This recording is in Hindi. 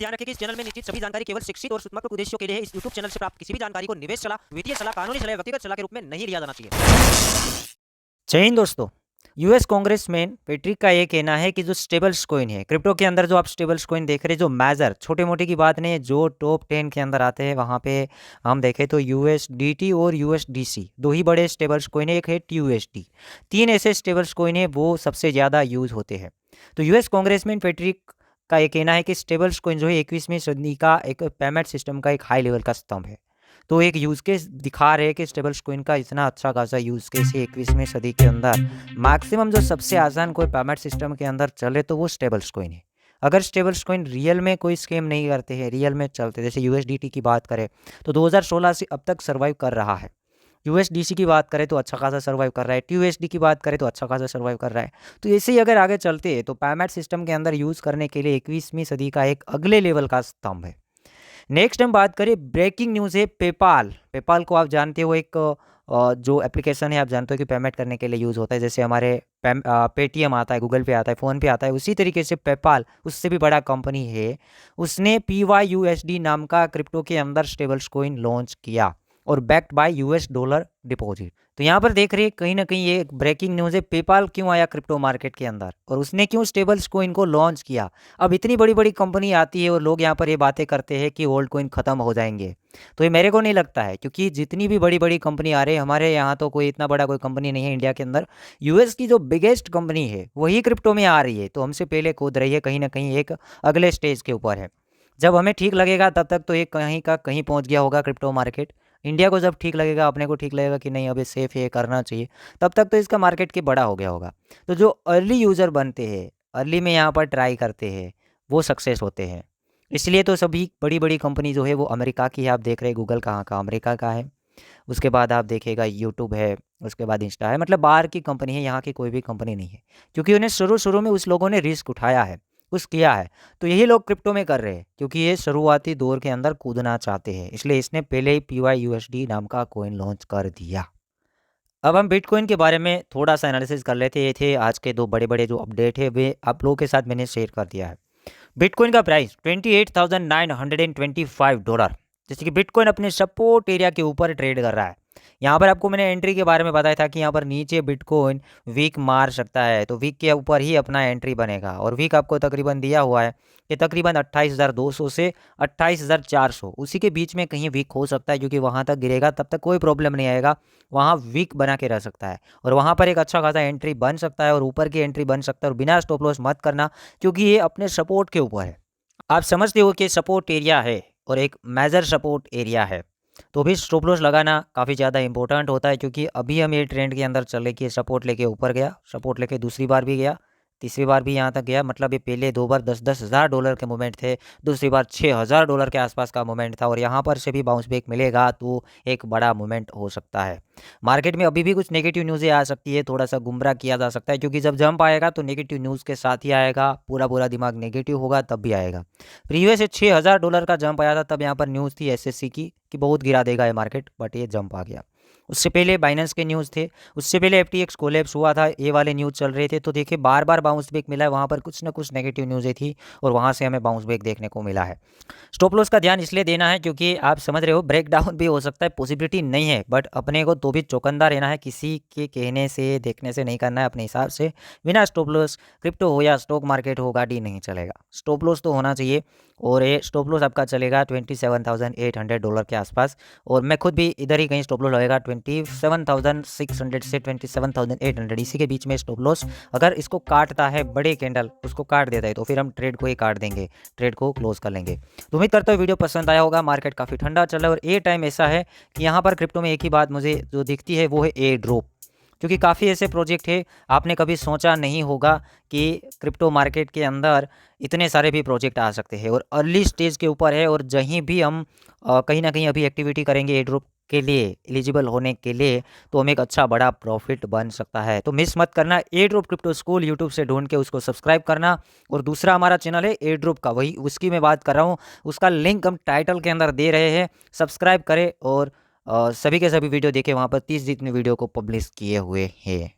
ध्यान रखें कि इस चैनल में निश्चित सभी जानकारी केवल शिक्षित और सूचनात्मक उद्देश्यों के लिए है। इस यूट्यूब चैनल से प्राप्त किसी भी जानकारी को निवेश सलाह, वित्तीय सलाह, कानूनी सलाह, व्यक्तिगत सलाह के रूप में नहीं लिया जाना चाहिए। जय हिंद दोस्तों। यूएस कांग्रेसमैन पेट्रिक का ये कहना है कि जो स्टेबल्स कॉइन है क्रिप्टो के अंदर, जो आप स्टेबल्स कॉइन देख रहे हैं, जो मेजर छोटे मोटे की बात नहीं है, जो टॉप 10 के अंदर आते हैं वहाँ पे हम देखें तो यूएसडीटी और यूएसडीसी दो ही बड़े स्टेबल्स कॉइन है, एक है टीयूएसडी। तीन ऐसे स्टेबल्स कॉइन है वो सबसे ज़्यादा यूज होते हैं। तो यूएस कांग्रेसमैन पेट्रिक का ये कहना है कि स्टेबल्स कॉइन जो है 21वीं सदी का एक पेमेंट सिस्टम का एक हाई लेवल का स्तंभ है। तो एक यूज़ केस दिखा रहे हैं कि स्टेबल्स कॉइन का इतना अच्छा खासा यूज़ केस है 21वीं सदी के अंदर। मैक्सिमम जो सबसे आसान कोई पेमेंट सिस्टम के अंदर चले तो वो स्टेबल्स कॉइन है। अगर स्टेबल्स कॉइन रियल में कोई स्कैम नहीं करते हैं, रियल में चलते, जैसे यूएसडीटी की बात करें तो 2016 से अब तक सर्वाइव कर रहा है। यूएसडीसी की बात करें तो अच्छा खासा सर्वाइव कर रहा है। टीयूएसडी की बात करें तो अच्छा खासा सर्वाइव कर रहा है। तो ऐसे ही अगर आगे चलते हैं तो पेमेंट सिस्टम के अंदर यूज़ करने के लिए 21वीं सदी का एक अगले लेवल का स्तंभ है। नेक्स्ट हम बात करें, ब्रेकिंग न्यूज़ है पेपाल। पेपाल को आप जानते हो, एक जो एप्लीकेशन है आप जानते हो कि पेमेंट करने के लिए यूज़ होता है। जैसे हमारे पेटीएम आता है, गूगल पे आता है, फ़ोन पे आता है, उसी तरीके से पेपाल उससे भी बड़ा कंपनी है। उसने PYUSD नाम का क्रिप्टो के अंदर स्टेबल्स कॉइन लॉन्च किया और बैक्ड बाय $US डिपॉजिट। तो यहाँ पर देख रहे हैं कहीं ना कहीं ये ब्रेकिंग न्यूज़ है। पेपाल क्यों आया क्रिप्टो मार्केट के अंदर और उसने क्यों स्टेबल्स कॉइन को लॉन्च किया। अब इतनी बड़ी बड़ी कंपनी आती है और लोग यहाँ पर ये बातें करते हैं कि ओल्ड कॉइन ख़त्म हो जाएंगे, तो ये मेरे को नहीं लगता है, क्योंकि जितनी भी बड़ी बड़ी कंपनी आ रही है, हमारे यहाँ तो कोई इतना बड़ा कोई कंपनी नहीं है इंडिया के अंदर। यूएस की जो बिगेस्ट कंपनी है वही क्रिप्टो में आ रही है, तो हमसे पहले कूद रही है, कहीं ना कहीं एक अगले स्टेज के ऊपर है। जब हमें ठीक लगेगा तब तक तो ये कहीं का कहीं पहुँच गया होगा क्रिप्टो मार्केट। इंडिया को जब ठीक लगेगा, अपने को ठीक लगेगा कि नहीं अब ये सेफ है, करना चाहिए, तब तक तो इसका मार्केट के बड़ा हो गया होगा। तो जो अर्ली यूज़र बनते हैं, अर्ली में यहाँ पर ट्राई करते हैं, वो सक्सेस होते हैं। इसलिए तो सभी बड़ी बड़ी कंपनी जो है वो अमेरिका की है। आप देख रहे हैं गूगल कहाँ का, अमेरिका का है। उसके बाद आप देखिएगा यूट्यूब है, उसके बाद इंस्टा है, मतलब बाहर की कंपनी है, यहाँ की कोई भी कंपनी नहीं है, क्योंकि उन्हें शुरू शुरू में उस लोगों ने रिस्क उठाया है, कुछ किया है। तो यही लोग क्रिप्टो में कर रहे हैं, क्योंकि ये शुरुआती दौर के अंदर कूदना चाहते हैं, इसलिए इसने पहले ही PYUSD नाम का कॉइन लॉन्च कर दिया। अब हम बिटकॉइन के बारे में थोड़ा सा एनालिसिस कर लेते हैं। ये थे आज के दो बड़े बड़े जो अपडेट है, वे आप लोगों के साथ मैंने शेयर कर दिया है। बिटकॉइन का प्राइस $28,925, जैसे कि बिटकॉइन अपने सपोर्ट एरिया के ऊपर ट्रेड कर रहा है। यहाँ पर आपको मैंने एंट्री के बारे में बताया था कि यहाँ पर नीचे बिटकॉइन वीक मार सकता है, तो वीक के ऊपर ही अपना एंट्री बनेगा। और वीक आपको तकरीबन दिया हुआ है कि तकरीबन 28,200 से 28,400, उसी के बीच में कहीं वीक हो सकता है, क्योंकि वहाँ तक गिरेगा तब तक कोई प्रॉब्लम नहीं आएगा, वहाँ वीक बना के रह सकता है और वहाँ पर एक अच्छा खासा एंट्री बन सकता है और ऊपर की एंट्री बन सकता है। और बिना स्टॉप लॉस मत करना, क्योंकि ये अपने सपोर्ट के ऊपर है। आप समझते हो कि सपोर्ट एरिया है और एक मेजर सपोर्ट एरिया है, तो भी स्टॉप लॉस लगाना काफ़ी ज़्यादा इंपॉर्टेंट होता है। क्योंकि अभी हम ये ट्रेंड के अंदर चले कि सपोर्ट लेके ऊपर गया, सपोर्ट लेके दूसरी बार भी गया, तीसरी बार भी यहाँ तक गया, मतलब ये पहले दो बार 10-10 हज़ार डॉलर के मूवमेंट थे, दूसरी बार $6,000 के आसपास का मूवमेंट था, और यहाँ पर से भी बाउंस बैक मिलेगा तो एक बड़ा मूवमेंट हो सकता है। मार्केट में अभी भी कुछ नेगेटिव न्यूज़ें आ सकती है, थोड़ा सा गुमराह किया जा सकता है, क्योंकि जब जंप आएगा तो नेगेटिव न्यूज़ के साथ ही आएगा, पूरा पूरा दिमाग नेगेटिव होगा तब भी आएगा। प्रीवियस से $6,000 का जंप आया था, तब यहाँ पर न्यूज़ थी SSC की कि बहुत गिरा देगा ये मार्केट, बट ये जंप आ गया। उससे पहले बाइनेंस के न्यूज़ थे, उससे पहले FTX कोलैप्स हुआ था, ये वाले न्यूज़ चल रहे थे। तो देखिए बार बार बाउंस बैक मिला है, वहाँ पर कुछ ना कुछ नेगेटिव न्यूज़ें थी और वहाँ से हमें बाउंस बैक देखने को मिला है। स्टॉप लॉस का ध्यान इसलिए देना है क्योंकि आप समझ रहे हो ब्रेक डाउन भी हो सकता है, पॉसिबिलिटी नहीं है, बट अपने को तो भी चौकन्ना रहना है, किसी के कहने से देखने से नहीं करना है, अपने हिसाब से बिना स्टॉप लॉस क्रिप्टो हो या स्टॉक मार्केट हो गाड़ी नहीं चलेगा। स्टॉप लॉस तो होना चाहिए, और ये स्टॉप लॉस आपका चलेगा $27,800 के आसपास, और मैं खुद भी इधर ही कहीं स्टॉप लॉस लगेगा 27,600 से 27,800, इसी के बीच में स्टॉप लॉस। अगर इसको काटता है बड़े कैंडल, उसको काट देता है, तो फिर हम ट्रेड को ही काट देंगे, ट्रेड को क्लोज कर लेंगे। तो उम्मीद करता हूँ वीडियो पसंद आया होगा। मार्केट काफ़ी ठंडा चल रहा है और ये टाइम ऐसा है कि यहाँ पर क्रिप्टो में एक ही बात मुझे जो दिखती है वो है एयर ड्रॉप, क्योंकि काफ़ी ऐसे प्रोजेक्ट है, आपने कभी सोचा नहीं होगा कि क्रिप्टो मार्केट के अंदर इतने सारे भी प्रोजेक्ट आ सकते हैं और अर्ली स्टेज के ऊपर है। और जहीं भी हम कहीं ना कहीं अभी एक्टिविटी करेंगे एयर ड्रॉप के लिए, एलिजिबल होने के लिए, तो हमें एक अच्छा बड़ा प्रॉफिट बन सकता है। तो मिस मत करना, air drop crypto school YouTube से ढूंढ के उसको सब्सक्राइब करना। और दूसरा हमारा चैनल है एयर ड्रॉप का, वही उसकी मैं बात कर रहा हूँ, उसका लिंक हम टाइटल के अंदर दे रहे हैं, सब्सक्राइब करें और सभी के सभी वीडियो देखें, वहाँ पर 30 जितने वीडियो को पब्लिश किए हुए हैं।